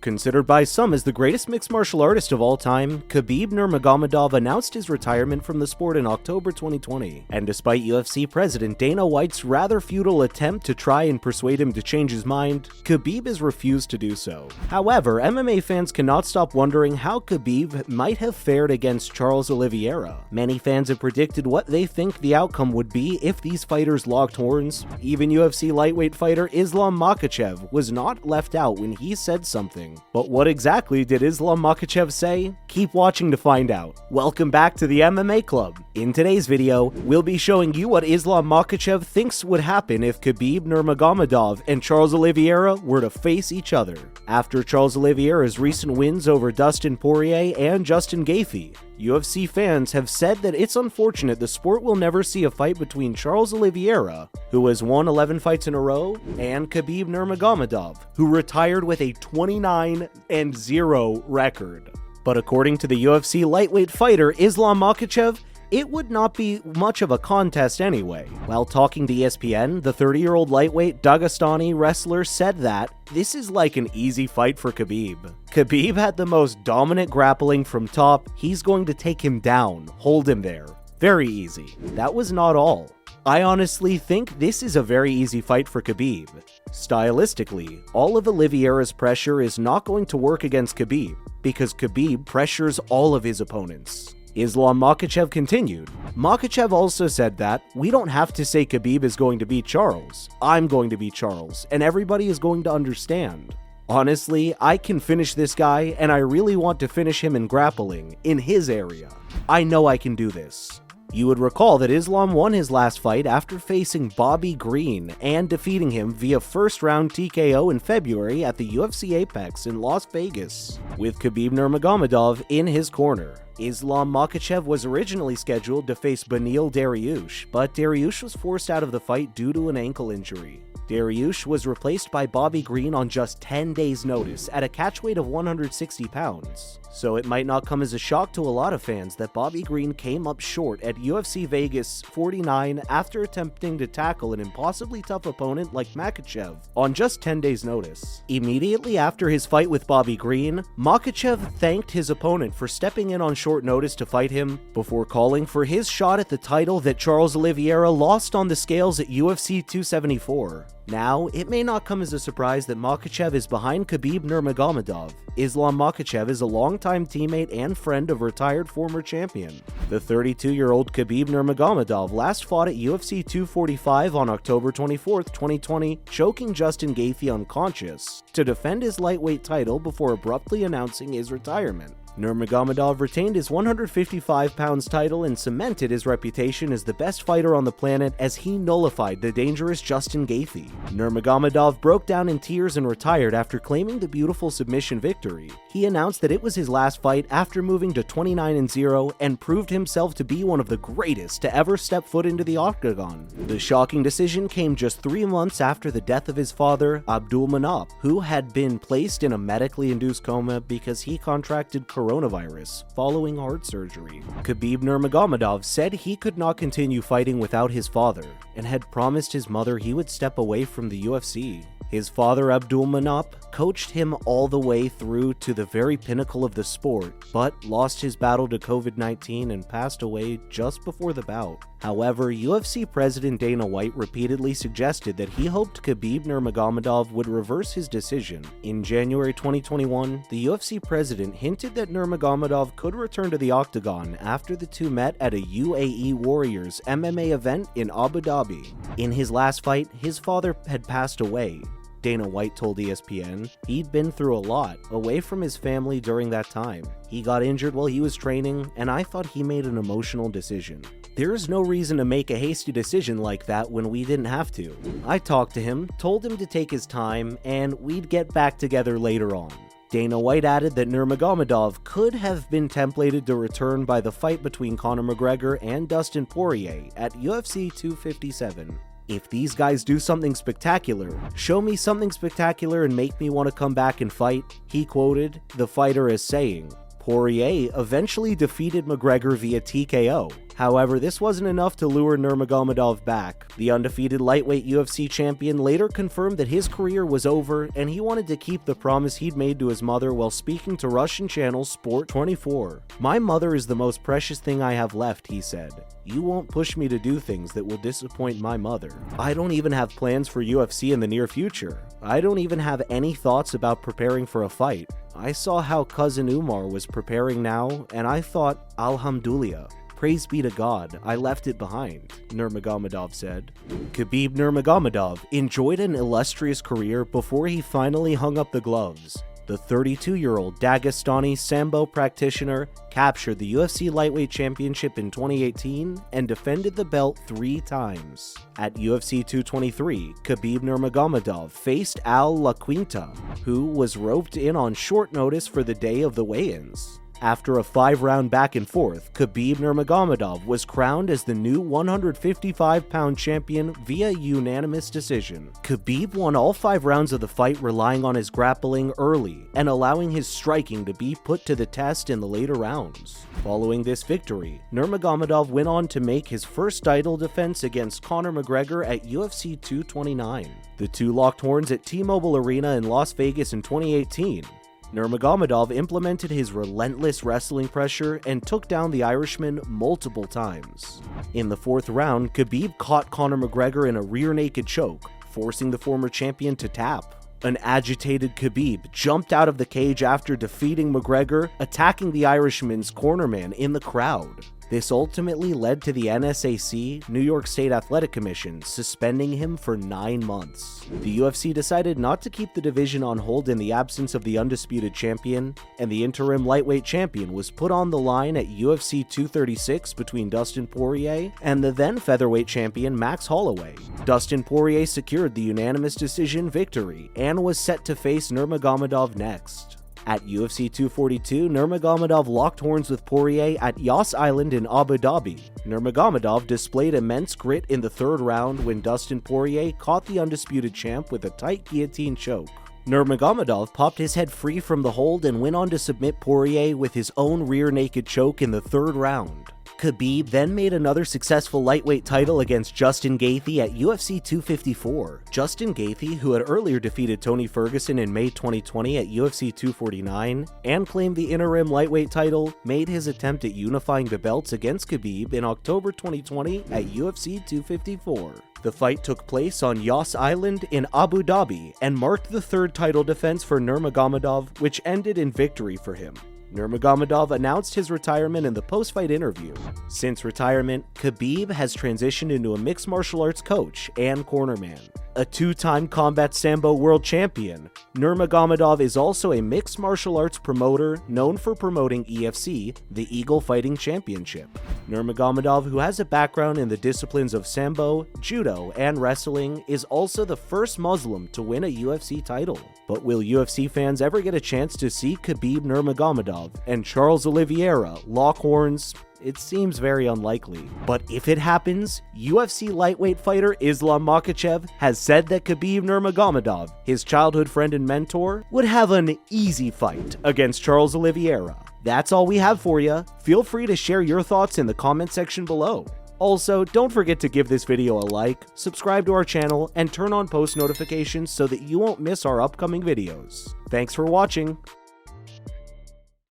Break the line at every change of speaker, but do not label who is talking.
Considered by some as the greatest mixed martial artist of all time, Khabib Nurmagomedov announced his retirement from the sport in October 2020. And despite UFC President Dana White's rather futile attempt to try and persuade him to change his mind, Khabib has refused to do so. However, MMA fans cannot stop wondering how Khabib might have fared against Charles Oliveira. Many fans have predicted what they think the outcome would be if these fighters locked horns. Even UFC Lightweight fighter Islam Makhachev was not left out when he said something. But what exactly did Islam Makhachev say? Keep watching to find out. Welcome back to the MMA Club. In today's video, we'll be showing you what Islam Makhachev thinks would happen if Khabib Nurmagomedov and Charles Oliveira were to face each other. After Charles Oliveira's recent wins over Dustin Poirier and Justin Gaethje, UFC fans have said that it's unfortunate the sport will never see a fight between Charles Oliveira, who has won 11 fights in a row, and Khabib Nurmagomedov, who retired with a 29-0 record. But according to the UFC lightweight fighter Islam Makhachev, it would not be much of a contest anyway. While talking to ESPN, the 30-year-old lightweight Dagestani wrestler said that this is like an easy fight for Khabib. Khabib had the most dominant grappling from top. He's going to take him down, hold him there. Very easy. That was not all. I honestly think this is a very easy fight for Khabib. Stylistically, all of Oliveira's pressure is not going to work against Khabib, because Khabib pressures all of his opponents. Islam Makhachev continued. Makhachev also said that, "We don't have to say Khabib is going to beat Charles. I'm going to beat Charles, and everybody is going to understand. Honestly, I can finish this guy, and I really want to finish him in grappling, in his area. I know I can do this." You would recall that Islam won his last fight after facing Bobby Green and defeating him via first-round TKO in February at the UFC Apex in Las Vegas, with Khabib Nurmagomedov in his corner. Islam Makhachev was originally scheduled to face Beneil Dariush, but Dariush was forced out of the fight due to an ankle injury. Dariush was replaced by Bobby Green on just 10 days' notice at a catchweight of 160 pounds. So it might not come as a shock to a lot of fans that Bobby Green came up short at UFC Vegas 49 after attempting to tackle an impossibly tough opponent like Makhachev on just 10 days' notice. Immediately after his fight with Bobby Green, Makhachev thanked his opponent for stepping in on short notice to fight him, before calling for his shot at the title that Charles Oliveira lost on the scales at UFC 274. Now, it may not come as a surprise that Makhachev is behind Khabib Nurmagomedov. Islam Makhachev is a longtime teammate and friend of retired former champion. The 32-year-old Khabib Nurmagomedov last fought at UFC 245 on October 24, 2020, choking Justin Gaethje unconscious to defend his lightweight title before abruptly announcing his retirement. Nurmagomedov retained his 155 pounds title and cemented his reputation as the best fighter on the planet as he nullified the dangerous Justin Gaethje. Nurmagomedov broke down in tears and retired after claiming the beautiful submission victory. He announced that it was his last fight after moving to 29-0 and proved himself to be one of the greatest to ever step foot into the octagon. The shocking decision came just 3 months after the death of his father, Abdul Manap, who had been placed in a medically induced coma because he contracted coronavirus following heart surgery. Khabib Nurmagomedov said he could not continue fighting without his father and had promised his mother he would step away from the UFC. His father, Abdul Manap, coached him all the way through to the very pinnacle of the sport, but lost his battle to COVID-19 and passed away just before the bout. However, UFC President Dana White repeatedly suggested that he hoped Khabib Nurmagomedov would reverse his decision. In January 2021, the UFC president hinted that Nurmagomedov could return to the octagon after the two met at a UAE Warriors MMA event in Abu Dhabi. In his last fight, his father had passed away. Dana White told ESPN he'd been through a lot away from his family during that time. He got injured while he was training, and I thought he made an emotional decision. There is no reason to make a hasty decision like that when we didn't have to. I talked to him, told him to take his time, and we'd get back together later on. Dana White added that Nurmagomedov could have been templated to return by the fight between Conor McGregor and Dustin Poirier at UFC 257. If these guys do something spectacular, show me something spectacular and make me want to come back and fight, he quoted the fighter as saying, Poirier eventually defeated McGregor via TKO. However, this wasn't enough to lure Nurmagomedov back. The undefeated lightweight UFC champion later confirmed that his career was over and he wanted to keep the promise he'd made to his mother while speaking to Russian channel Sport 24. "My mother is the most precious thing I have left," he said. "You won't push me to do things that will disappoint my mother. I don't even have plans for UFC in the near future. I don't even have any thoughts about preparing for a fight. I saw how cousin Umar was preparing now, and I thought, Alhamdulillah. Praise be to God, I left it behind," Nurmagomedov said. Khabib Nurmagomedov enjoyed an illustrious career before he finally hung up the gloves. The 32-year-old Dagestani Sambo practitioner captured the UFC Lightweight Championship in 2018 and defended the belt 3 times. At UFC 223, Khabib Nurmagomedov faced Al La Quinta, who was roped in on short notice for the day of the weigh-ins. After a 5-round back and forth, Khabib Nurmagomedov was crowned as the new 155-pound champion via unanimous decision. Khabib won all 5 rounds of the fight, relying on his grappling early and allowing his striking to be put to the test in the later rounds. Following this victory, Nurmagomedov went on to make his first title defense against Conor McGregor at UFC 229. The two locked horns at T-Mobile Arena in Las Vegas in 2018. Nurmagomedov implemented his relentless wrestling pressure and took down the Irishman multiple times. In the 4th round, Khabib caught Conor McGregor in a rear naked choke, forcing the former champion to tap. An agitated Khabib jumped out of the cage after defeating McGregor, attacking the Irishman's cornerman in the crowd. This ultimately led to the NSAC, New York State Athletic Commission, suspending him for 9 months. The UFC decided not to keep the division on hold in the absence of the undisputed champion, and the interim lightweight champion was put on the line at UFC 236 between Dustin Poirier and the then featherweight champion Max Holloway. Dustin Poirier secured the unanimous decision victory and was set to face Nurmagomedov next. At UFC 242, Nurmagomedov locked horns with Poirier at Yas Island in Abu Dhabi. Nurmagomedov displayed immense grit in the 3rd round when Dustin Poirier caught the undisputed champ with a tight guillotine choke. Nurmagomedov popped his head free from the hold and went on to submit Poirier with his own rear naked choke in the 3rd round. Khabib then made another successful lightweight title against Justin Gaethje at UFC 254. Justin Gaethje, who had earlier defeated Tony Ferguson in May 2020 at UFC 249 and claimed the interim lightweight title, made his attempt at unifying the belts against Khabib in October 2020 at UFC 254. The fight took place on Yas Island in Abu Dhabi and marked the 3rd title defense for Nurmagomedov, which ended in victory for him. Nurmagomedov announced his retirement in the post-fight interview. Since retirement, Khabib has transitioned into a mixed martial arts coach and cornerman. A 2-time combat sambo world champion, Nurmagomedov is also a mixed martial arts promoter known for promoting EFC, the Eagle Fighting Championship. Nurmagomedov, who has a background in the disciplines of sambo, judo, and wrestling, is also the first Muslim to win a UFC title. But will UFC fans ever get a chance to see Khabib Nurmagomedov and Charles Oliveira lock horns? It seems very unlikely. But if it happens, UFC lightweight fighter Islam Makhachev has said that Khabib Nurmagomedov, his childhood friend and mentor, would have an easy fight against Charles Oliveira. That's all we have for you. Feel free to share your thoughts in the comment section below. Also, don't forget to give this video a like, subscribe to our channel, and turn on post notifications so that you won't miss our upcoming videos. Thanks for watching.